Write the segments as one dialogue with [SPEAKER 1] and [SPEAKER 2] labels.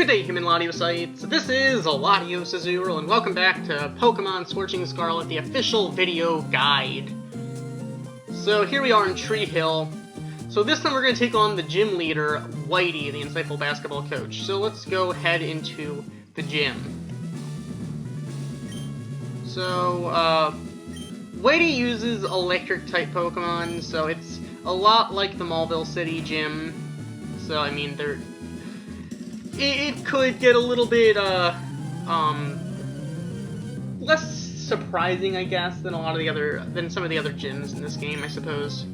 [SPEAKER 1] Good day, human Latiocytes. This is LatiosAzurill, and welcome back to Pokemon Scorching Scarlet, the official video guide. So here we are in Tree Hill. So this time we're going to take on the gym leader, Whitey, the insightful basketball coach. So let's go head into the gym. So, Whitey uses electric-type Pokemon, so it's a lot like the Mauville City gym. So, I mean, it could get a little bit, less surprising, I guess, than than some of the other gyms in this game, I suppose.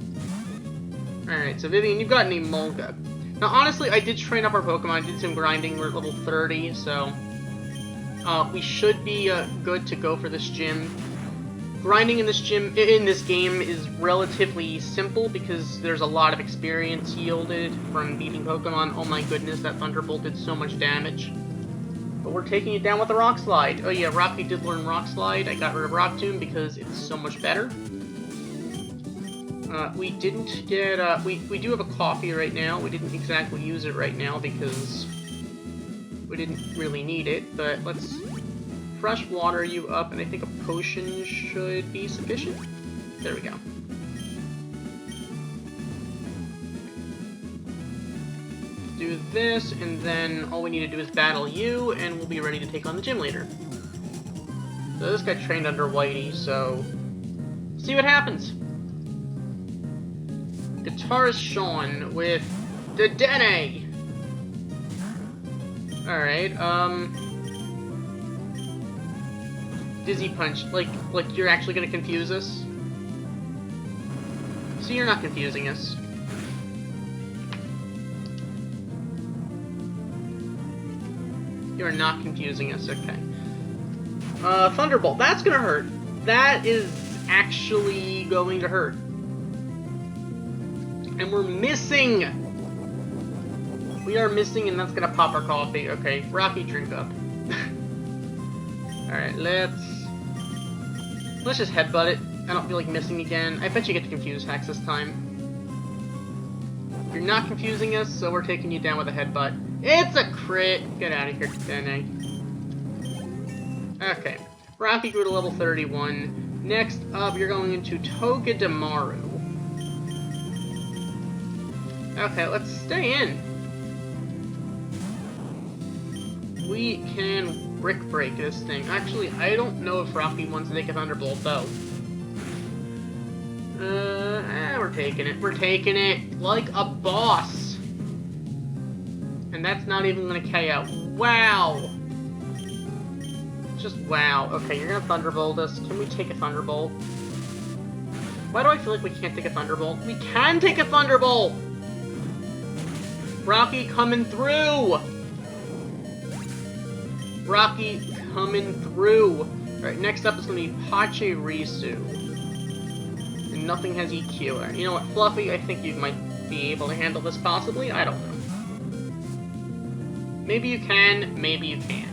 [SPEAKER 1] Alright, so Vivian, you've got an Emolga. Now, honestly, I did train up our Pokemon, I did some grinding, we're at level 30, so we should be, good to go for this gym. Grinding in this game is relatively simple because there's a lot of experience yielded from beating Pokemon. Oh my goodness, that Thunderbolt did so much damage. But we're taking it down with the Rock Slide. Oh yeah, Rocky did learn Rock Slide. I got rid of Rock Tomb because it's so much better. We didn't get, we do have a coffee right now. We didn't exactly use it right now because we didn't really need it, but let's fresh water you up, and I think a potion should be sufficient. There we go. Do this, and then all we need to do is battle you, and we'll be ready to take on the gym leader. So this guy trained under Whitey, so see what happens. Guitarist Sean with the Dene. Alright, Dizzy Punch, like you're actually gonna confuse us? So you're not confusing us. You're not confusing us, okay. Thunderbolt, that's gonna hurt. That is actually going to hurt. And we're missing! We are missing, and that's gonna pop our coffee. Okay, Rocky, drink up. Alright, let's just headbutt it. I don't feel like missing again. I bet you get the confused hacks this time. You're not confusing us, so we're taking you down with a headbutt. It's a crit! Get out of here, Dene. Okay. Rocky grew to level 31. Next up, you're going into Togedemaru. Okay, let's stay in. We can Brick Break this thing. Actually, I don't know if Rocky wants to take a Thunderbolt, though. We're taking it. We're taking it like a boss. And that's not even gonna KO. Wow! Just wow. Okay, you're gonna Thunderbolt us. Can we take a Thunderbolt? Why do I feel like we can't take a Thunderbolt? We can take a Thunderbolt! Rocky coming through! Rocky coming through. Alright, next up is going to be Pachirisu. And nothing has EQ. Right, you know what, Fluffy, I think you might be able to handle this possibly. I don't know. Maybe you can, maybe you can't.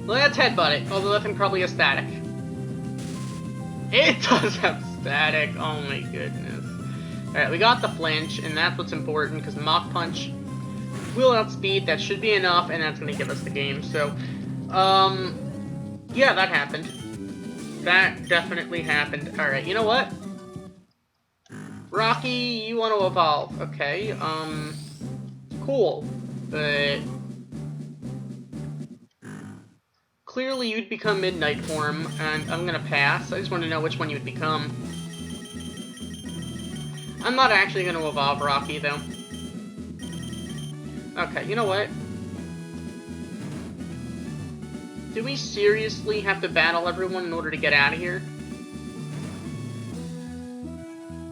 [SPEAKER 1] Let's headbutt it, although that thing probably has static. It does have static, oh my goodness. Alright, we got the flinch, and that's what's important, because Mach Punch will outspeed, that should be enough, and that's going to give us the game, so, yeah, that happened. That definitely happened. Alright, you know what? Rocky, you want to evolve, okay, cool, but clearly you'd become Midnight form, and I'm going to pass. I just want to know which one you would become. I'm not actually going to evolve Rocky, though. Okay, you know what? Do we seriously have to battle everyone in order to get out of here?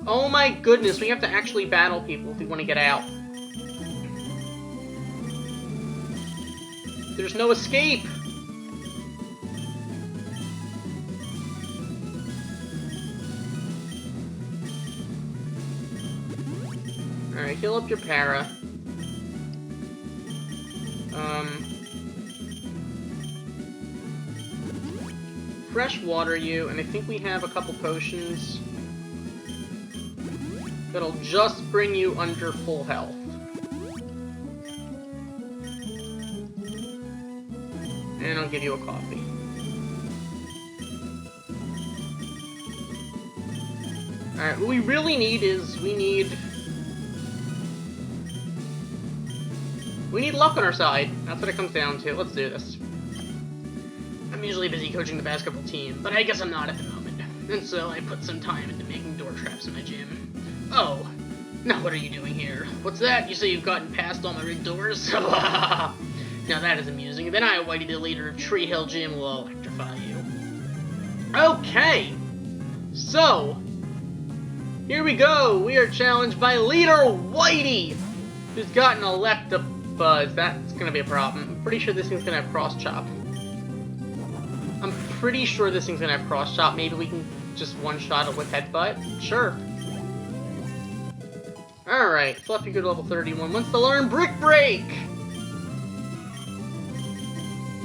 [SPEAKER 1] Oh my goodness, we have to actually battle people if we want to get out. There's no escape! Alright, heal up your para. Fresh water you, and I think we have a couple potions that'll just bring you under full health. And I'll give you a coffee. Alright, what we really need is, we need luck on our side. That's what it comes down to. Let's do this. I'm usually busy coaching the basketball team, but I guess I'm not at the moment. And so I put some time into making door traps in my gym. Oh, now what are you doing here? What's that? You say you've gotten past all my rigged doors? Now that is amusing. Then I, Whitey, the leader of Tree Hill Gym, will electrify you. Okay! So, here we go! We are challenged by Leader Whitey, who's got an Electabuzz. That's gonna be a problem. I'm pretty sure this thing's gonna have Cross Chop. Maybe we can just one-shot it with Headbutt. Sure. Alright, Fluffy good level 31. Wants to learn Brick Break!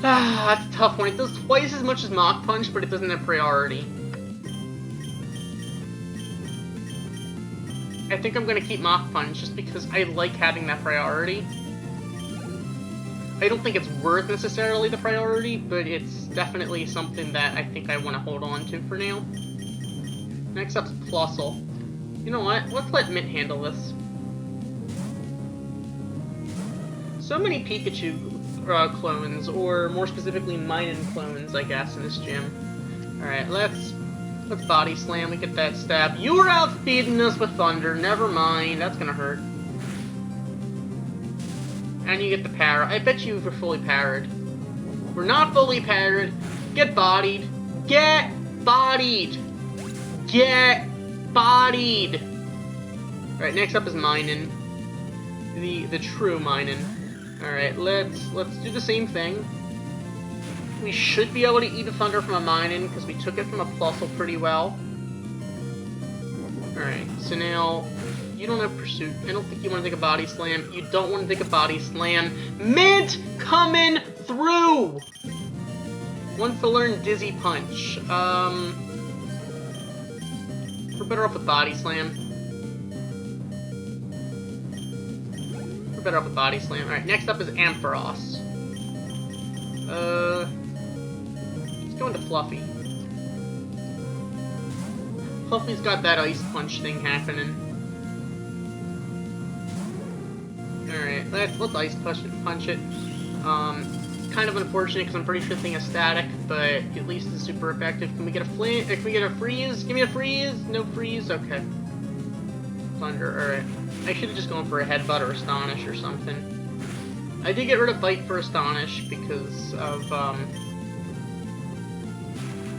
[SPEAKER 1] Ah, that's a tough one. It does twice as much as Mach Punch, but it doesn't have priority. I think I'm gonna keep Mach Punch, just because I like having that priority. I don't think it's worth necessarily the priority, but it's definitely something that I think I want to hold on to for now. Next up's Plusle. You know what? Let's let Mint handle this. So many Pikachu clones, or more specifically Minun clones, I guess, in this gym. Alright, let's Body Slam. We get that stab. You were outspeeding us with Thunder. Never mind. That's gonna hurt. And you get the Para. I bet you were fully parried. We're not fully parried. Get bodied. Get bodied. Get bodied. Alright, next up is Minun. The true Minun. Alright, let's do the same thing. We should be able to eat a Thunder from a Minun, because we took it from a Plusle pretty well. Alright, so now, you don't have Pursuit. I don't think you want to take a Body Slam. You don't want to take a Body Slam. Mint coming through! Wants to learn Dizzy Punch. We're better off with Body Slam. Alright, next up is Ampharos. Let's go into Fluffy. Fluffy's got that Ice Punch thing happening. Alright, let's Ice Punch it. Kind of unfortunate because I'm pretty sure the thing is static, but at least it's super effective. Can we get a freeze? Give me a freeze? No freeze? Okay. Thunder, alright. I should have just gone for a Headbutt or Astonish or something. I did get rid of Bite for Astonish because of,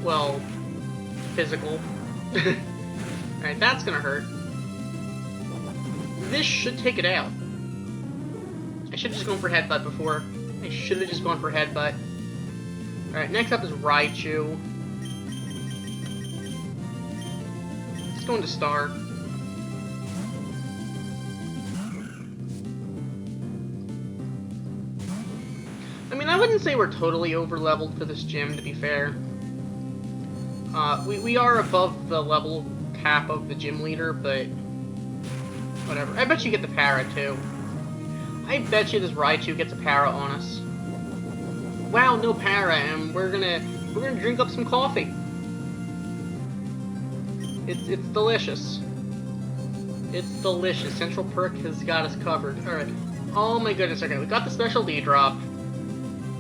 [SPEAKER 1] well, physical. Alright, that's gonna hurt. This should take it out. I should have just gone for Headbutt before. Alright, next up is Raichu. Let's go into Star. I mean, I wouldn't say we're totally over-leveled for this gym, to be fair. We are above the level cap of the gym leader, but whatever. I bet you get the Para, too. I bet you this Raichu gets a Para on us. Wow, no Para, and we're gonna drink up some coffee. It's delicious. It's delicious. Central Perk has got us covered. Alright. Oh my goodness, okay, we got the special D drop.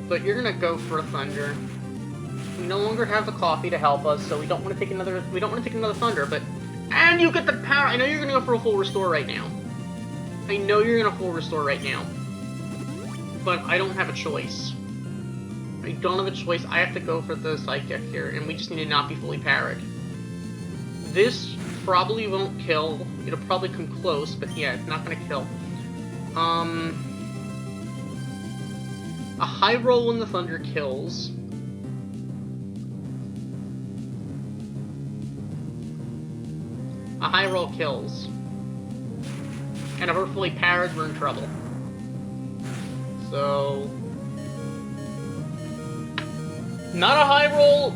[SPEAKER 1] But you're gonna go for a Thunder. We no longer have the coffee to help us, so we don't want to take another Thunder, but and you get the Para. I know you're gonna go for a full restore right now. But I don't have a choice. I have to go for the Psychic here, and we just need to not be fully parried. This probably won't kill. It'll probably come close, but yeah, it's not gonna kill. A High Roll when the Thunder kills. A High Roll kills. And if we're fully parried, we're in trouble. So... not a High Roll,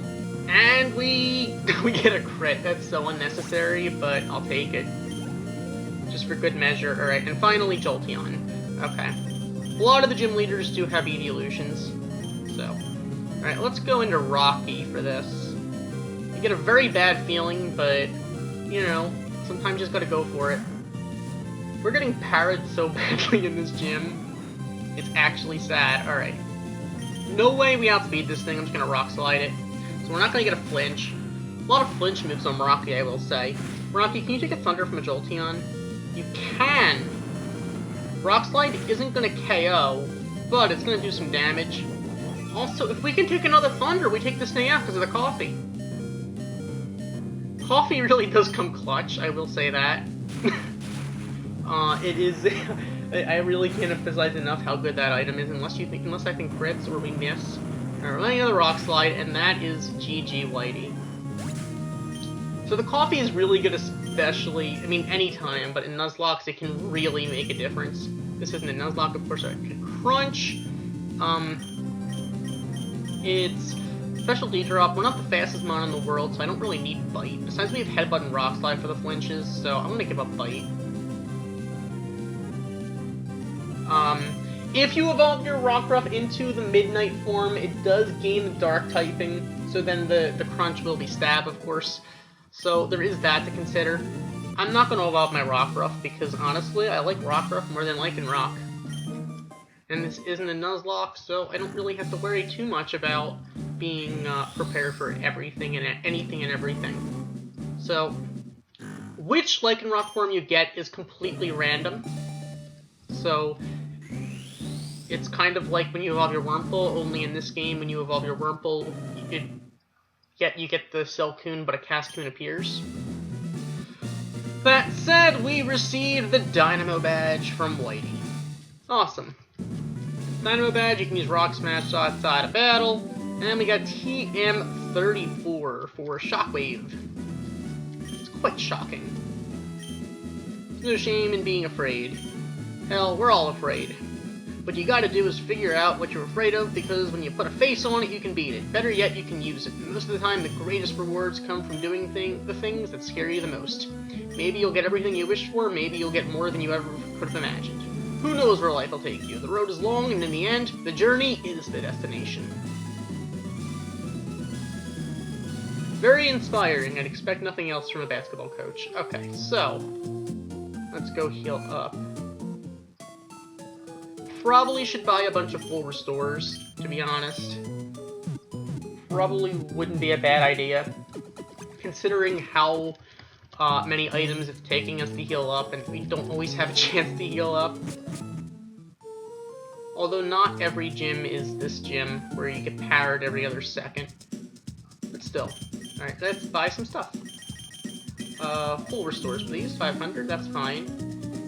[SPEAKER 1] and we get a crit. That's so unnecessary, but I'll take it. Just for good measure. Alright, and finally Jolteon. Okay. A lot of the gym leaders do have EV illusions, so Alright, let's go into Rocky for this. You get a very bad feeling, but, you know, sometimes you just gotta go for it. We're getting parried so badly in this gym. It's actually sad. Alright. No way we outspeed this thing. I'm just gonna rock slide it. So we're not gonna get a flinch. A lot of flinch moves on Rocky, I will say. Rocky, can you take a Thunder from a Jolteon? You can! Rock Slide isn't gonna KO, but it's gonna do some damage. Also, if we can take another Thunder, we take this thing out because of the coffee. Coffee really does come clutch, I will say that. It is... I really can't emphasize enough how good that item is, unless I think crits or we miss. Alright, running another Rock Slide, and that is GG Whitey. So the coffee is really good, especially, I mean, anytime, but in Nuzlocke it can really make a difference. This isn't a Nuzlocke, of course, I can crunch. It's specialty drop. We're not the fastest mon in the world, so I don't really need Bite. Besides, we have Headbutt and Rock Slide for the flinches, so I'm gonna give up Bite. If you evolve your Rockruff into the Midnight form, it does gain the Dark typing, so then the crunch will be Stab, of course. So there is that to consider. I'm not going to evolve my Rockruff because, honestly, I like Rockruff more than Lycan Rock. And this isn't a Nuzlocke, so I don't really have to worry too much about being prepared for everything and anything and everything. So, which Lycan Rock form you get is completely random. So, it's kind of like when you evolve your Wurmple, only in this game, when you evolve your Wurmple, you get the Silcoon, but a Cascoon appears. That said, we received the Dynamo badge from Whitey. Awesome. Dynamo badge, you can use Rock Smash outside of battle, and we got TM34 for Shockwave. It's quite shocking. There's no shame in being afraid. Hell, we're all afraid. What you gotta do is figure out what you're afraid of, because when you put a face on it, you can beat it. Better yet, you can use it. Most of the time, the greatest rewards come from doing the things that scare you the most. Maybe you'll get everything you wished for, maybe you'll get more than you ever could have imagined. Who knows where life will take you? The road is long, and in the end, the journey is the destination. Very inspiring. I'd expect nothing else from a basketball coach. Okay, so let's go heal up. Probably should buy a bunch of full restores, to be honest. Probably wouldn't be a bad idea, considering how many items it's taking us to heal up, and we don't always have a chance to heal up. Although not every gym is this gym, where you get parried every other second. But still. Alright, let's buy some stuff. Full restores, please. 500, that's fine.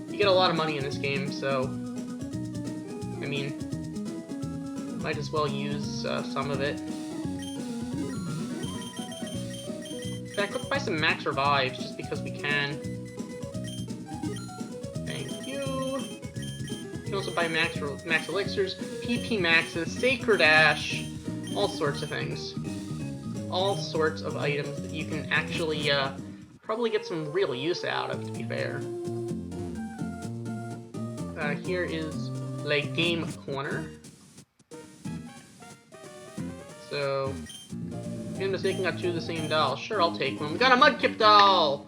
[SPEAKER 1] You get a lot of money in this game, so... I mean, might as well use some of it. In fact, let's buy some max revives, just because we can. Thank you. You can also buy max elixirs, PP maxes, Sacred Ash, all sorts of things. All sorts of items that you can actually probably get some real use out of, to be fair. Here is Late Game Corner. So, if I'm mistaken, got two of the same doll. Sure, I'll take one. We got a Mudkip doll!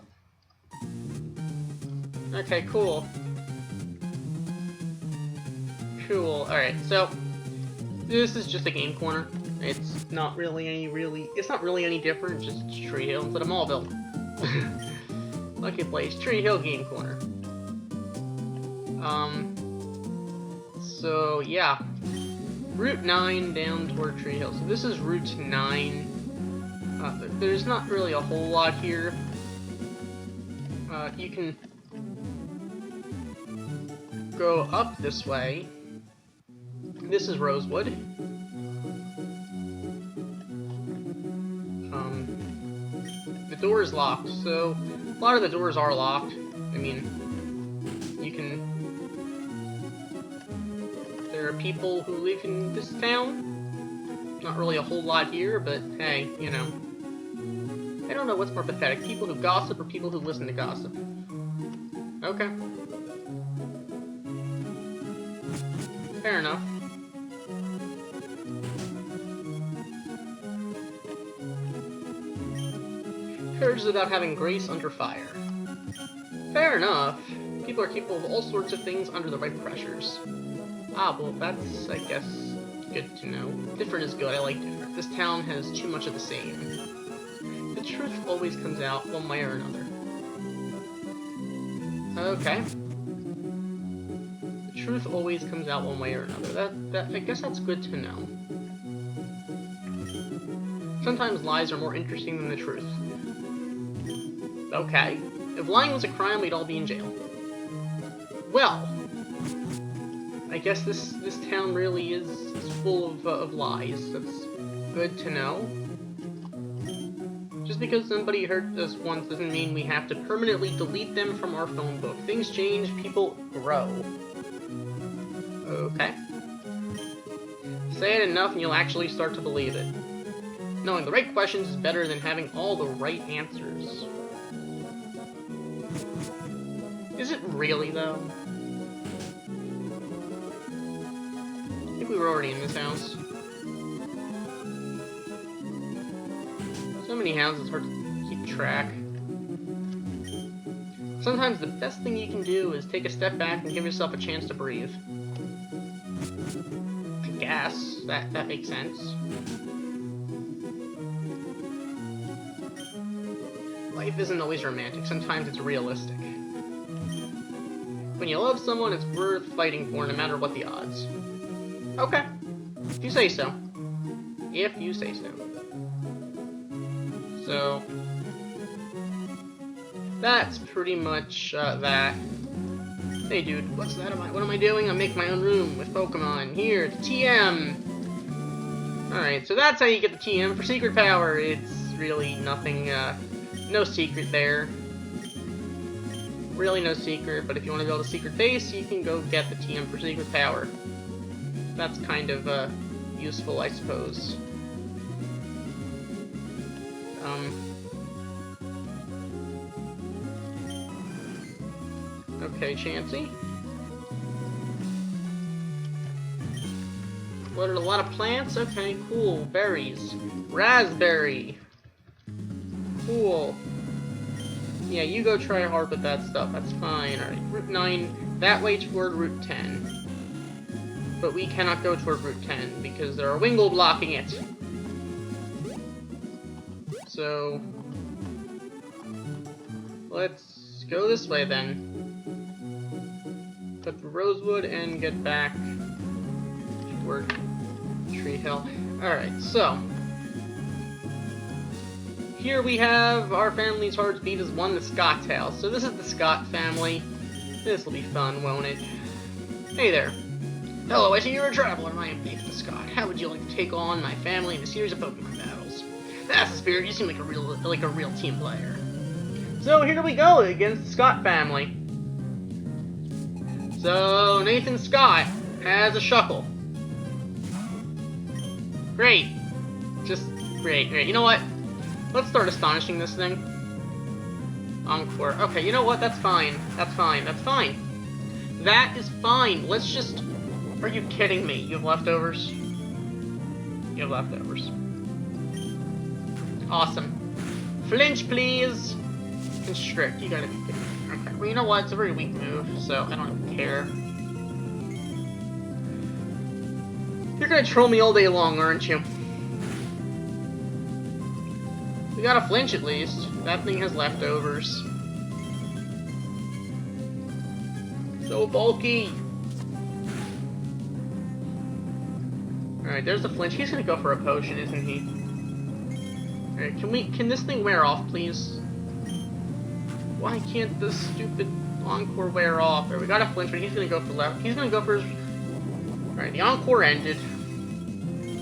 [SPEAKER 1] Okay, cool. Cool. Alright, so, this is just a game corner. It's not really any different, just Tree Hill instead of Mauville. Lucky place, Tree Hill game corner. So, yeah. Route 9 down toward Tree Hill. So this is Route 9. There's not really a whole lot here. You can go up this way. This is Rosewood. The door is locked, so a lot of the doors are locked. I mean, you can... There are people who live in this town. Not really a whole lot here, but hey, you know. I don't know what's more pathetic, people who gossip or people who listen to gossip. Okay. Fair enough. Courage is about having grace under fire. Fair enough. People are capable of all sorts of things under the right pressures. Ah, well, that's, I guess, good to know. Different is good. I like different. This town has too much of the same. The truth always comes out one way or another. Okay. The truth always comes out one way or another. I guess that's good to know. Sometimes lies are more interesting than the truth. Okay. If lying was a crime, we'd all be in jail. Well, I guess this town really is full of lies. That's good to know. Just because somebody hurt us once doesn't mean we have to permanently delete them from our phone book. Things change, people grow. Okay. Say it enough and you'll actually start to believe it. Knowing the right questions is better than having all the right answers. Is it really, though? I think we were already in this house. So many houses, it's hard to keep track. Sometimes the best thing you can do is take a step back and give yourself a chance to breathe. I guess that makes sense. Life isn't always romantic, sometimes it's realistic. When you love someone, it's worth fighting for no matter what the odds. Okay. If you say so. If you say so. So, that's pretty much that. Hey dude, what's that? What am I doing? I'm making my own room with Pokemon. Here, it's TM! Alright, so that's how you get the TM for secret power. It's really nothing, no secret there. Really no secret, but if you want to build a secret base, you can go get the TM for secret power. That's kind of, useful, I suppose. Okay, Chansey. What are a lot of plants? Okay, cool. Berries. Raspberry. Cool. Yeah, you go try hard with that stuff. That's fine. Alright, Route 9. That way toward Route 10. But we cannot go toward Route 10 because there are Wingull blocking it. So, let's go this way then. Put the Rosewood and get back toward Tree Hill. Alright, so here we have our family's hearts beat as one, the Scott Tale. So this is the Scott family. This will be fun, won't it? Hey there. Hello, I see you're a traveler. I am Nathan Scott. How would you like to take on my family in a series of Pokemon battles? That's the spirit. You seem like a real team player. So here we go against the Scott family. So Nathan Scott has a Shuckle. Great. Just great. You know what? Let's start astonishing this thing. Encore. Okay, you know what? That's fine. That's fine. That is fine. Let's just... Are you kidding me? You have leftovers? You have leftovers. Awesome. Flinch, please. Constrict. You gotta be kidding me. Okay. Well, you know what? It's a very weak move, so I don't care. You're gonna troll me all day long, aren't you? We got a flinch at least. That thing has leftovers. So bulky. Alright, there's the flinch. He's gonna go for a potion, isn't he? Alright, can this thing wear off, please? Why can't this stupid Encore wear off? Alright, we got a flinch, but he's gonna go for left. He's gonna go for his... Alright, the Encore ended.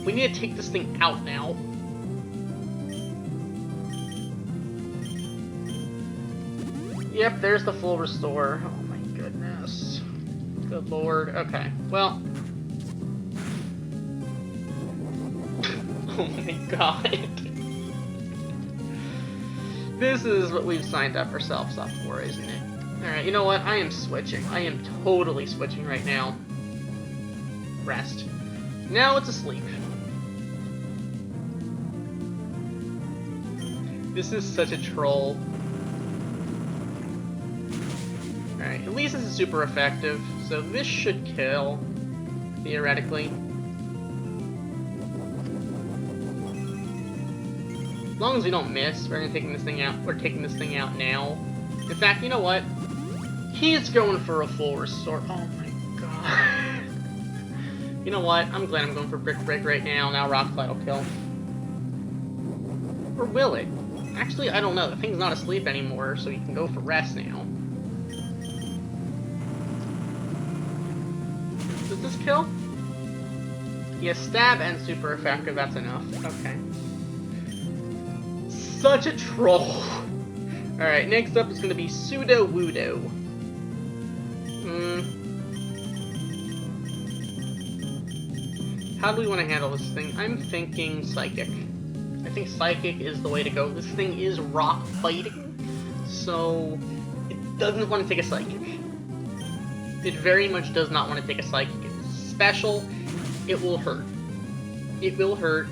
[SPEAKER 1] We need to take this thing out now. Yep, there's the full restore. Oh my goodness. Good lord. Okay, well... Oh my god. This is what we've signed up ourselves up for, isn't it? Alright, you know what? I am switching. I am totally switching right now. Rest. Now it's asleep. This is such a troll. Alright, at least this is super effective, so this should kill, theoretically. As long as we don't miss, we're taking this thing out. We're taking this thing out now. In fact, you know what? He's going for a full restore. Oh my god. You know what? I'm glad I'm going for Brick Break right now. Now Rock Slide will kill. Or will it? Actually, I don't know. The thing's not asleep anymore, so you can go for rest now. Does this kill? Yeah, stab and super effective. That's enough. Okay. Such a troll. Alright, next up is going to be Pseudo Wudo. How do we want to handle this thing? I'm thinking Psychic. I think Psychic is the way to go. This thing is rock fighting, so it doesn't want to take a Psychic. It very much does not want to take a Psychic. It's special. It will hurt. It will hurt.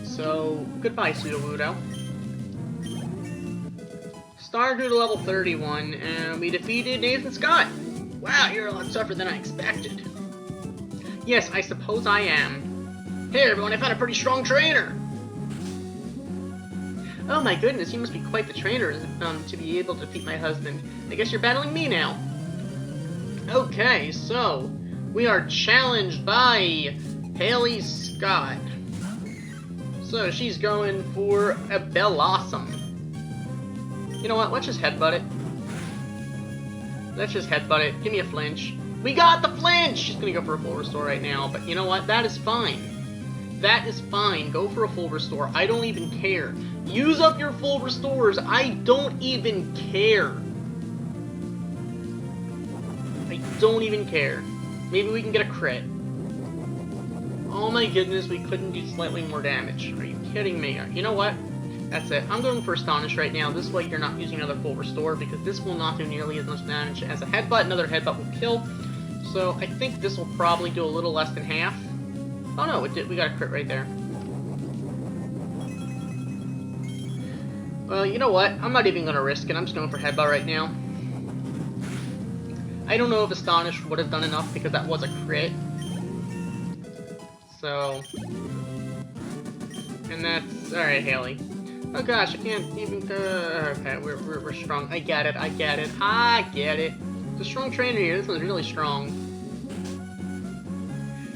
[SPEAKER 1] So, goodbye, Pseudo Wudo. Star grew to level 31, and we defeated Nathan Scott. Wow, you're a lot tougher than I expected. Yes, I suppose I am. Hey everyone, I found a pretty strong trainer! Oh my goodness, you must be quite the trainer to be able to defeat my husband. I guess you're battling me now. Okay, so, we are challenged by Haley Scott. So, she's going for a Bellossom. You know what, let's just headbutt it. Let's just headbutt it. Give me a flinch. We got the flinch! She's gonna go for a full restore right now, but you know what? That is fine. That is fine. Go for a full restore. I don't even care. Use up your full restores. I don't even care. I don't even care. Maybe we can get a crit. Oh my goodness, we couldn't do slightly more damage. Are you kidding me? You know what? That's it. I'm going for Astonish right now. This way you're not using another full restore, because this will not do nearly as much damage as a headbutt. Another headbutt will kill. So I think this will probably do a little less than half. Oh no, it did. We got a crit right there. Well, you know what? I'm not even going to risk it. I'm just going for headbutt right now. I don't know if Astonish would have done enough because that was a crit. So... And that's... Alright, Haley. Oh gosh, I can't even... okay, we're strong. I get it, I get it, I get it. It's a strong trainer here. This one's really strong.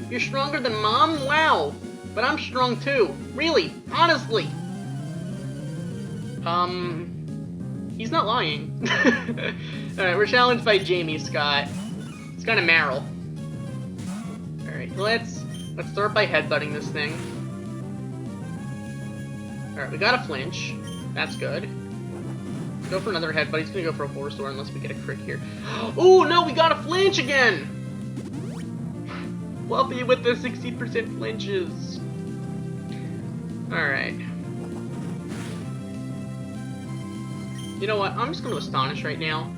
[SPEAKER 1] You're stronger than Mom? Wow! But I'm strong too. Really? Honestly! He's not lying. Alright, we're challenged by Jamie Scott. It's kind of Meryl. Alright, let's start by headbutting this thing. Alright, we got a flinch. That's good. Go for another headbutt. He's gonna go for a full restore unless we get a crit here. Oh no, we got a flinch again! Fluffy with the 60% flinches. Alright. You know what? I'm just gonna Astonish right now.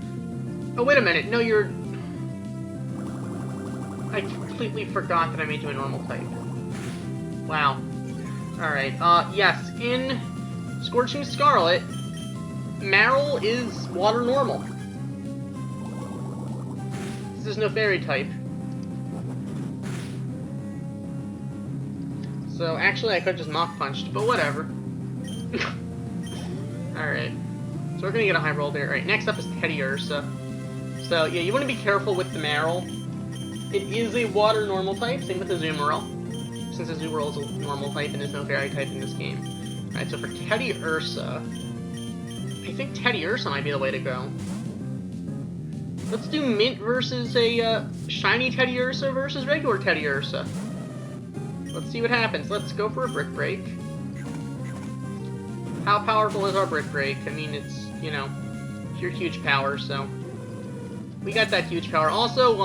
[SPEAKER 1] Oh, wait a minute. No, you're... I completely forgot that I made you a normal type. Wow. Alright, yes, in Scorching Scarlet, Meryl is water normal. This is no fairy type. So, actually, I could have just Mach Punched, but whatever. Alright. So we're gonna get a high roll there. Alright, next up is Teddy Ursa. So, yeah, you want to be careful with the Meryl. It is a water normal type, same with Azurill. Since Azurill is a normal type and there's no fairy type in this game. Alright, so for Teddy Ursa, I think Teddy Ursa might be the way to go. Let's do Mint versus a shiny Teddy Ursa versus regular Teddy Ursa. Let's see what happens. Let's go for a Brick Break. How powerful is our Brick Break? I mean, it's, you know, pure huge power, so... We got that huge power. Also,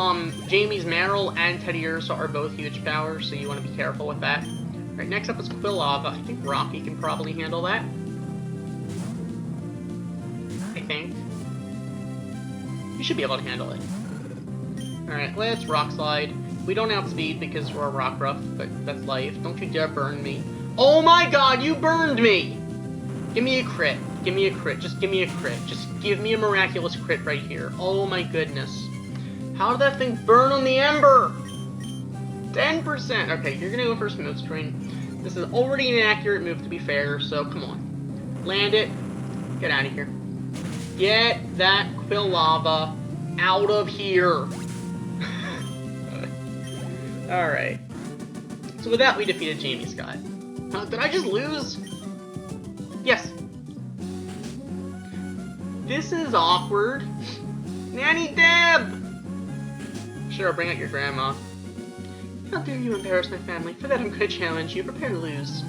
[SPEAKER 1] Jamie's Meryl and Teddy Ursa are both huge power, so you want to be careful with that. Alright, next up is Quilava. I think Rocky can probably handle that. I think. You should be able to handle it. Alright, let's Rock Slide. We don't outspeed because we're a Rockruff, but that's life. Don't you dare burn me. Oh my god, you burned me! Give me a crit. Give me a crit. Just give me a crit. Just give me a miraculous crit right here. Oh my goodness. How did that thing burn on the ember? 10%. Okay, you're gonna go for a smoke screen. This is already an accurate move, to be fair, so come on. Land it. Get out of here. Get that quill lava out of here. Alright. So with that, we defeated Jamie Scott. Did I just lose? Yes. This is awkward. Nanny Deb! Sure, bring out your grandma. How dare you embarrass my family? For that I'm gonna challenge you. Prepare to lose.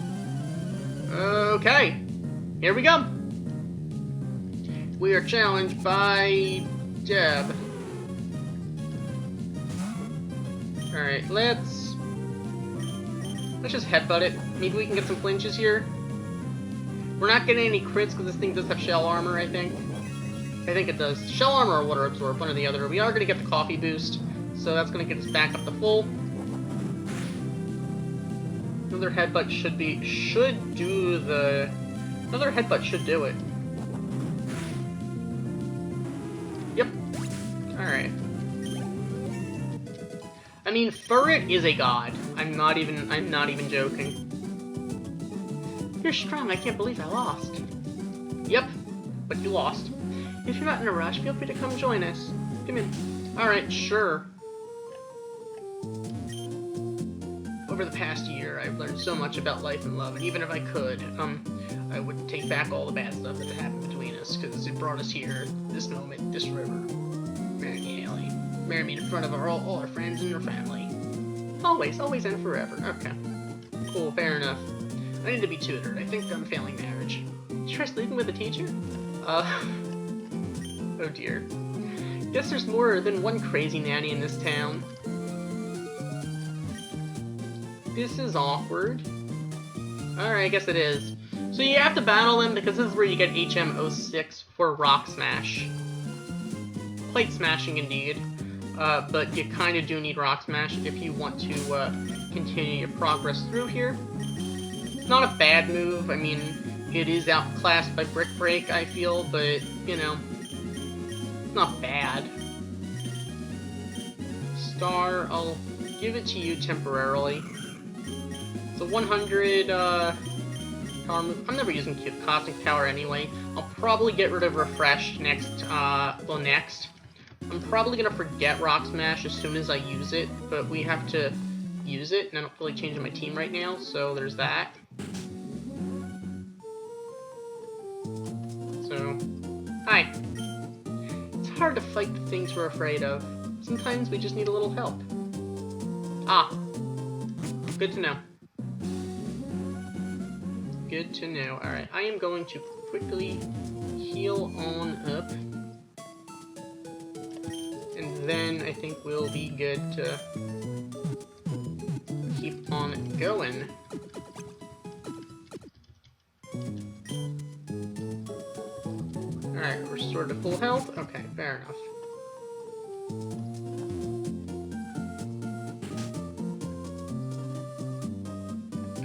[SPEAKER 1] Okay. Here we go. We are challenged by Deb. Alright, let's just headbutt it. Maybe we can get some flinches here. We're not getting any crits because this thing does have shell armor, I think. I think it does. Shell armor or water absorb, one or the other. We are going to get the coffee boost, so that's going to get us back up to full. Another headbutt should do it. Yep. Alright. I mean, Furret is a god. I'm not even joking. You're strong, I can't believe I lost. Yep, but you lost. If you're not in a rush, feel free to come join us. Come in. Alright, sure. Over the past year, I've learned so much about life and love, and even if I could, I would take back all the bad stuff that happened between us, because it brought us here, this moment, this river. Marry me, Haley. Marry me in front of all our friends and your family. Always, always and forever. Okay. Cool, fair enough. I need to be tutored. I think I'm failing marriage. Did you try sleeping with a teacher? Oh dear. Guess there's more than one crazy nanny in this town. This is awkward. Alright, I guess it is. So you have to battle them because this is where you get HM06 for Rock Smash. Plate smashing indeed. But you kind of do need Rock Smash if you want to continue your progress through here. It's not a bad move. I mean, it is outclassed by Brick Break, I feel, but, you know, it's not bad. Star, I'll give it to you temporarily. It's a 100 power move. I'm never using Cosmic Power anyway. I'll probably get rid of Refresh next, next. I'm probably gonna forget Rock Smash as soon as I use it, but we have to use it, and I'm not really changing my team right now, so there's that. So, hi. It's hard to fight the things we're afraid of. Sometimes we just need a little help. Ah. Good to know. Good to know. Alright, I am going to quickly heal on up. And then I think we'll be good to keep on going. Alright, restored to full health? Okay, fair enough.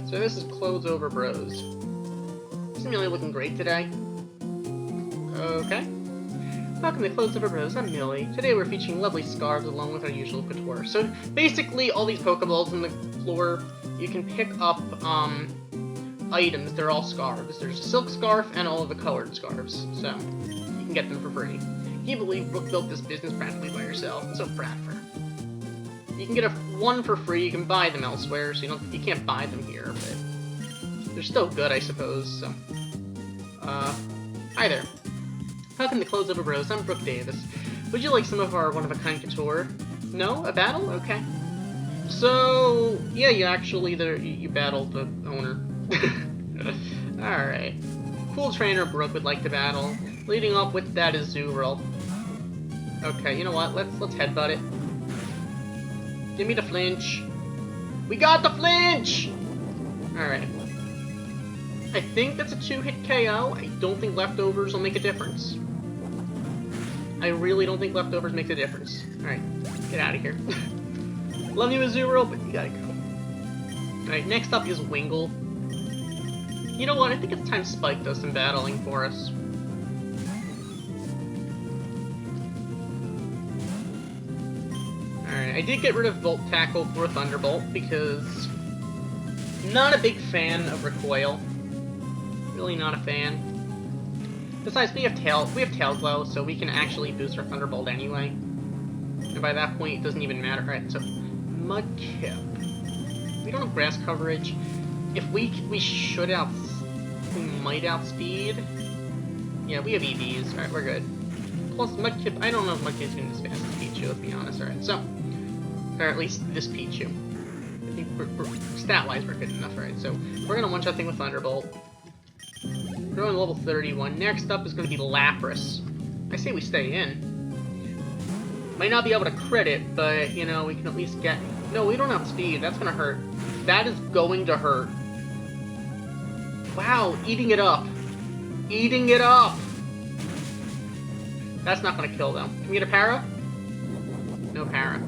[SPEAKER 1] So this is Clothes Over Bros. Isn't Millie looking great today? Okay. Welcome to Clothes Over Bros, I'm Millie. Today we're featuring lovely scarves along with our usual couture. So basically all these Pokeballs on the floor, you can pick up items, they're all scarves. There's a silk scarf and all of the colored scarves, so you can get them for free. Can you believe Brooke built this business practically by herself? I'm so proud of her. You can get one for free, you can buy them elsewhere, so you can't buy them here, but they're still good, I suppose, so. Hi there. Welcome to Clothes Over Bros, I'm Brooke Davis. Would you like some of our one-of-a-kind couture? No? A battle? Okay. So, yeah, you battled the owner. Alright. Cool trainer Brooke would like to battle. Leading up with that is Azurill. Okay, you know what? Let's headbutt it. Give me the flinch. We got the flinch! Alright. I think that's a 2-hit KO. I don't think leftovers will make a difference. I really don't think leftovers makes a difference. Alright, get out of here. Love you, Azurill, but you gotta go. Alright, next up is Wingull. You know what? I think it's time Spike does some battling for us. Alright, I did get rid of Volt Tackle for Thunderbolt because not a big fan of recoil. Really not a fan. Besides, we have Tail Glow, so we can actually boost our Thunderbolt anyway. And by that point, it doesn't even matter. Alright, so Mudkip. We don't have grass coverage. If we might outspeed. Yeah, we have EVs. Alright, we're good. Plus, Mudkip, I don't know if Mudkip's going to be as fast as Pichu, let's be honest. Alright, so, or at least this Pichu. I think stat-wise, we're good enough. Alright, so we're going to one-shot thing with Thunderbolt. We're going level 31. Next up is going to be Lapras. I say we stay in. Might not be able to crit it, but, you know, we can at least get... No, we don't have speed. That's going to hurt. That is going to hurt. Wow, eating it up. Eating it up! That's not going to kill, though. Can we get a para? No para.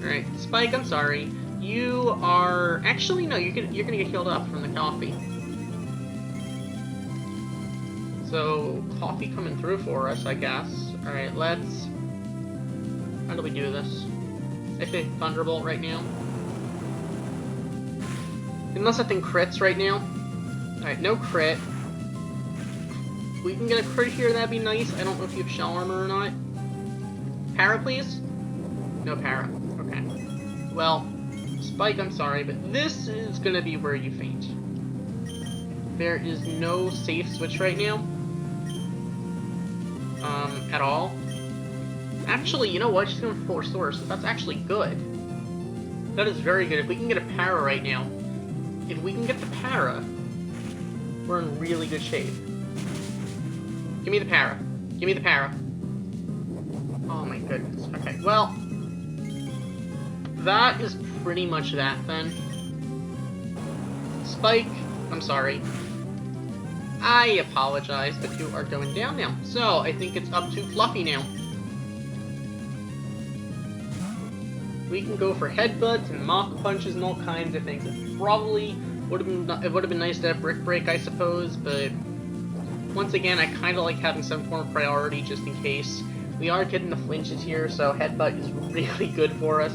[SPEAKER 1] Alright, Spike, I'm sorry. You are... Actually, no, you're going to get healed up from the coffee. So, coffee coming through for us, I guess. Alright, let's... How do we do this? I say Thunderbolt right now. Unless that thing crits right now. Alright, no crit. We can get a crit here, that'd be nice. I don't know if you have Shell Armor or not. Para, please? No para. Okay. Well, Spike, I'm sorry, but this is gonna be where you faint. There is no safe switch right now. At all. Actually, you know what? She's going for Source. That's actually good. That is very good. If we can get a para right now, if we can get the para, we're in really good shape. Give me the para. Give me the para. Oh my goodness. Okay, well, that is pretty much that then. Spike, I'm sorry. I apologize, but you are going down now. So, I think it's up to Fluffy now. We can go for headbutts and Mach punches and all kinds of things. It probably would have been nice to have Brick Break, I suppose, but once again, I kind of like having some form of priority just in case. We are getting the flinches here, so headbutt is really good for us.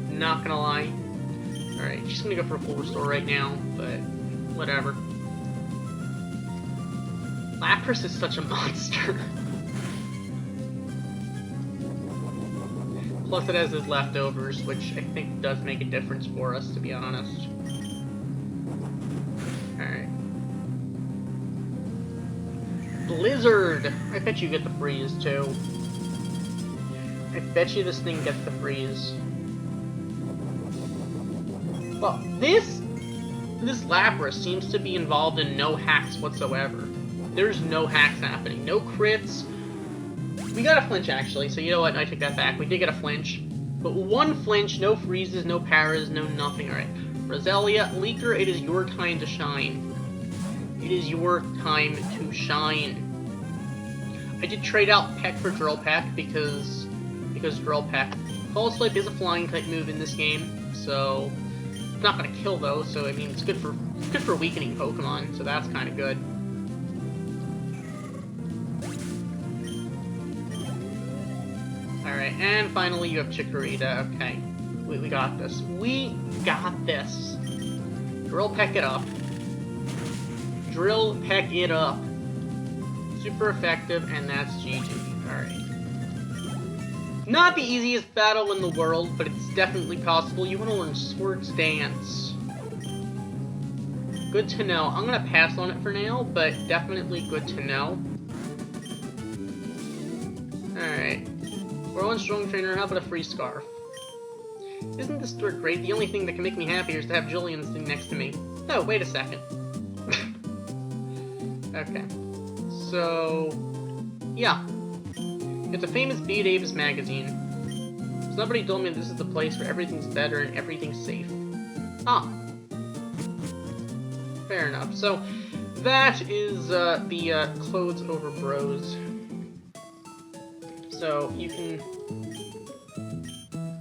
[SPEAKER 1] Not gonna lie. Alright, she's gonna go for a full restore right now, but whatever. Lapras is such a monster. Plus it has his leftovers, which I think does make a difference for us, to be honest. Alright. Blizzard! I bet you get the freeze, too. I bet you this thing gets the freeze. Well, this Lapras seems to be involved in no hacks whatsoever. There's no hacks happening. No crits. We got a flinch, actually, so you know what? I take that back. We did get a flinch. But one flinch, no freezes, no paras, no nothing. Alright. Roselia, Leaker, it is your time to shine. It is your time to shine. I did trade out Peck for Drill Peck because Drill Peck. False Swipe is a flying type move in this game, so it's not gonna kill though, so I mean it's good for weakening Pokemon, so that's kinda good. Alright, and finally you have Chikorita. Okay. We got this. We got this. Drill Peck it up. Drill Peck it up. Super effective, and that's GG. Alright. Not the easiest battle in the world, but it's definitely possible. You want to learn Swords Dance. Good to know. I'm going to pass on it for now, but definitely good to know. Alright. We're one strong trainer, how about a free scarf? Isn't this store great? The only thing that can make me happier is to have Julian sitting next to me. Oh, wait a second. Okay. So, yeah. It's a famous Beat Apes magazine. Somebody told me this is the place where everything's better and everything's safe. Ah. Fair enough. So, that is the Clothes Over Bros. So, you can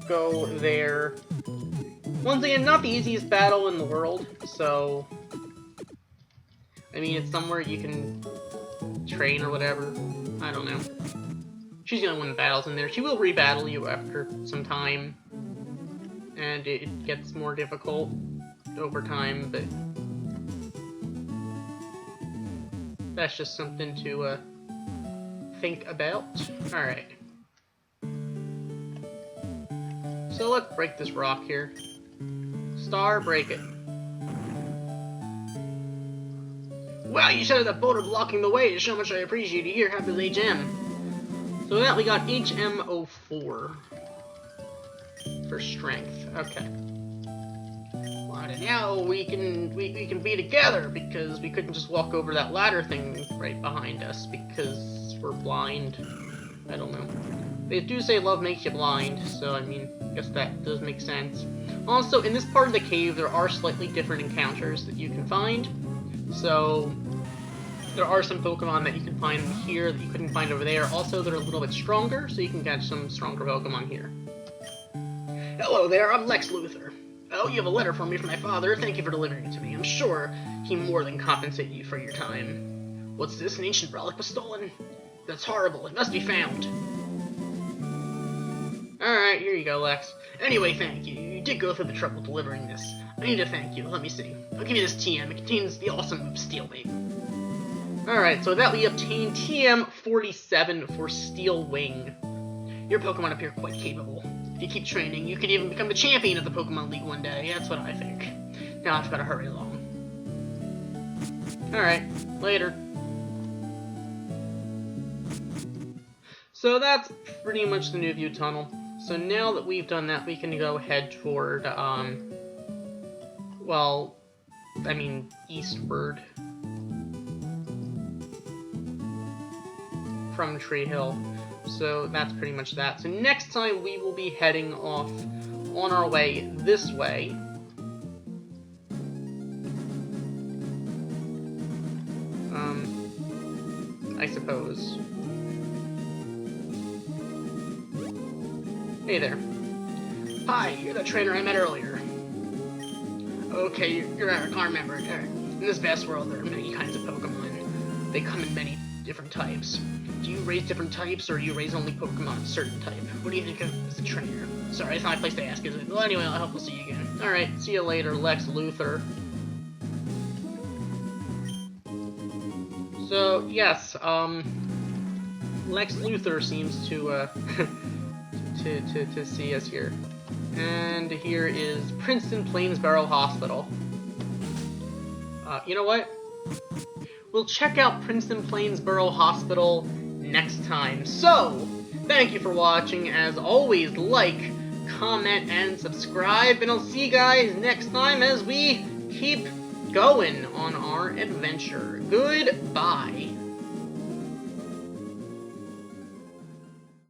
[SPEAKER 1] go there. Once again, not the easiest battle in the world, so I mean, it's somewhere you can train or whatever. I don't know. She's gonna win battles in there. She will rebattle you after some time. And it gets more difficult over time, but that's just something to think about. Alright. So let's break this rock here. Star, break it. Wow, you shattered that boulder blocking the way. It's so much I appreciate it. Here, have this HM. So that we got HM04 for strength. Okay. Well, now we can be together because we couldn't just walk over that ladder thing right behind us because we're blind. I don't know. They do say love makes you blind, so I mean, I guess that does make sense. Also, in this part of the cave, there are slightly different encounters that you can find. So, there are some Pokemon that you can find here that you couldn't find over there. Also, they're a little bit stronger, so you can catch some stronger Pokemon here. Hello there, I'm Lex Luthor. Oh, you have a letter from me from my father. Thank you for delivering it to me. I'm sure he more than compensated you for your time. What's this? An ancient relic was stolen? That's horrible. It must be found. Alright, here you go, Lex. Anyway, thank you. You did go through the trouble delivering this. I need to thank you. Let me see. I'll give you this TM. It contains the awesome Steel Wing. Alright, so with that we obtain TM47 for Steel Wing. Your Pokemon appear quite capable. If you keep training, you could even become the champion of the Pokemon League one day. That's what I think. Now I've got to hurry along. Alright, later. So that's pretty much the New View Tunnel. So now that we've done that, we can go head toward, well, I mean, eastward from Tree Hill. So that's pretty much that. So next time we will be heading off on our way this way. I suppose. Hey there. Hi, you're the trainer I met earlier. Okay, you're a car member. In this vast world, there are many kinds of Pokemon. They come in many different types. Do you raise different types, or do you raise only Pokemon of a certain type? What do you think of as a trainer? Sorry, it's not my place to ask, is it? Well, anyway, I hope we'll see you again. Alright, see you later, Lex Luthor. So, yes, Lex Luthor seems to, to see us here. And here is Princeton Plainsboro Hospital. You know what? We'll check out Princeton Plainsboro Hospital next time. So, thank you for watching. As always, like, comment, and subscribe. And I'll see you guys next time as we keep going on our adventure. Goodbye.